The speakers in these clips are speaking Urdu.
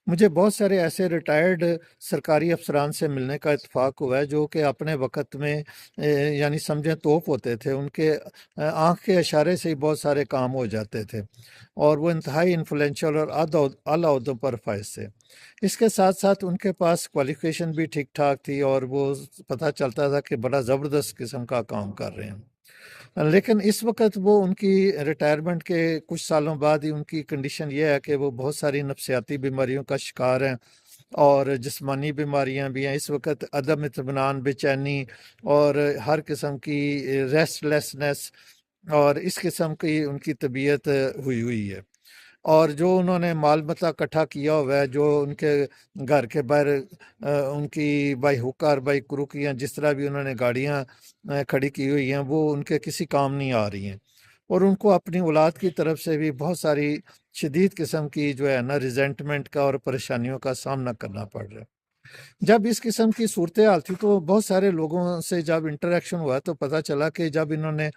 مجھے بہت سارے ایسے ریٹائرڈ سرکاری افسران سے ملنے کا اتفاق ہوا ہے جو کہ اپنے وقت میں یعنی سمجھیں توپ ہوتے تھے، ان کے آنکھ کے اشارے سے ہی بہت سارے کام ہو جاتے تھے، اور وہ انتہائی انفلوئنشل اور اعلیٰ عہدوں پر فائز تھے۔ اس کے ساتھ ساتھ ان کے پاس کوالیفیکیشن بھی ٹھیک ٹھاک تھی، اور وہ پتہ چلتا تھا کہ بڑا زبردست قسم کا کام کر رہے ہیں۔ لیکن اس وقت وہ ان کی ریٹائرمنٹ کے کچھ سالوں بعد ہی ان کی کنڈیشن یہ ہے کہ وہ بہت ساری نفسیاتی بیماریوں کا شکار ہیں، اور جسمانی بیماریاں بھی ہیں۔ اس وقت عدم اطمینان، بے چینی، اور ہر قسم کی ریسٹ لیسنس، اور اس قسم کی ان کی طبیعت ہوئی ہے۔ اور جو انہوں نے مال متا اکٹھا کیا ہوا ہے، جو ان کے گھر کے باہر ان کی بائی ہوک اور بائی کروک، یا جس طرح بھی انہوں نے گاڑیاں کھڑی کی ہوئی ہیں، وہ ان کے کسی کام نہیں آ رہی ہیں، اور ان کو اپنی اولاد کی طرف سے بھی بہت ساری شدید قسم کی جو ہے نا ریزنٹمنٹ کا اور پریشانیوں کا سامنا کرنا پڑ رہا ہے۔ جب اس قسم کی صورتحال تھی تو بہت سارے لوگوں سے جب انٹریکشن ہوا تو پتہ چلا کہ جب انہوں نے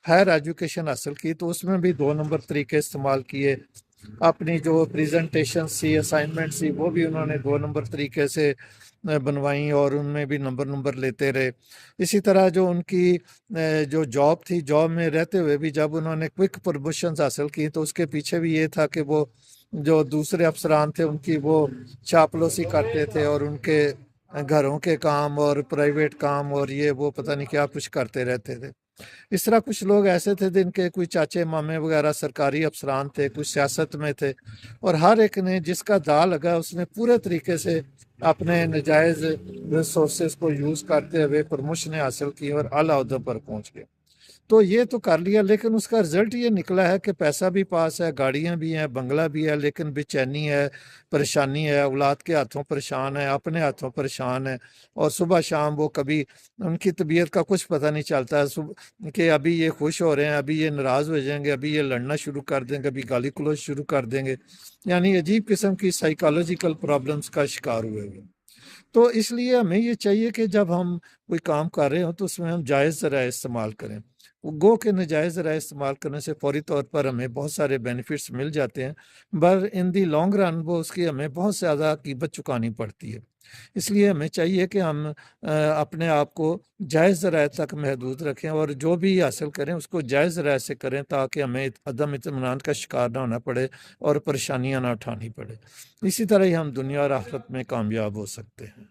ہائر ایجوکیشن حاصل کی تو اس میں بھی 2 نمبر طریقے استعمال کیے، اپنی جو پریزنٹیشن سی، اسائنمنٹ سی، وہ بھی انہوں نے 2 نمبر طریقے سے بنوائیں، اور ان میں بھی نمبر لیتے رہے۔ اسی طرح جو ان کی جو جاب تھی، جاب میں رہتے ہوئے بھی جب انہوں نے کوئک پروموشنز حاصل کی تو اس کے پیچھے بھی یہ تھا کہ وہ جو دوسرے افسران تھے ان کی وہ چاپلوسی کرتے تھے، اور ان کے گھروں کے کام اور پرائیویٹ کام اور یہ وہ پتہ نہیں کیا کچھ کرتے رہتے تھے۔ اس طرح کچھ لوگ ایسے تھے جن کے کوئی چاچے مامے وغیرہ سرکاری افسران تھے، کچھ سیاست میں تھے، اور ہر ایک نے جس کا دا لگا اس نے پورے طریقے سے اپنے نجائز ریسورسز کو یوز کرتے ہوئے پروموشنیں حاصل کی اور اعلیٰ عہدوں پر پہنچ گئے۔ تو یہ تو کر لیا، لیکن اس کا رزلٹ یہ نکلا ہے کہ پیسہ بھی پاس ہے، گاڑیاں بھی ہیں، بنگلہ بھی ہے، لیکن بے چینی ہے، پریشانی ہے، اولاد کے ہاتھوں پریشان ہے، اپنے ہاتھوں پریشان ہے، اور صبح شام وہ کبھی ان کی طبیعت کا کچھ پتہ نہیں چلتا ہے کہ ابھی یہ خوش ہو رہے ہیں، ابھی یہ ناراض ہو جائیں گے، ابھی یہ لڑنا شروع کر دیں گے، ابھی گالی گلوچ شروع کر دیں گے، یعنی عجیب قسم کی سائیکالوجیکل پرابلمس کا شکار ہوئے ہوئے۔ تو اس لیے ہمیں یہ چاہیے کہ جب ہم کوئی کام کر رہے ہوں تو اس میں ہم جائز ذرائع استعمال کریں۔ گو کہ نجائز ذرائع استعمال کرنے سے فوری طور پر ہمیں بہت سارے بینیفٹس مل جاتے ہیں، بر ان دی لانگ رن وہ اس کی ہمیں بہت زیادہ قیمت چکانی پڑتی ہے۔ اس لیے ہمیں چاہیے کہ ہم اپنے آپ کو جائز ذرائع تک محدود رکھیں، اور جو بھی حاصل کریں اس کو جائز ذرائع سے کریں، تاکہ ہمیں عدم اطمینان کا شکار نہ ہونا پڑے اور پریشانیاں نہ اٹھانی پڑے۔ اسی طرح ہی ہم دنیا اور آخرت میں کامیاب ہو سکتے ہیں۔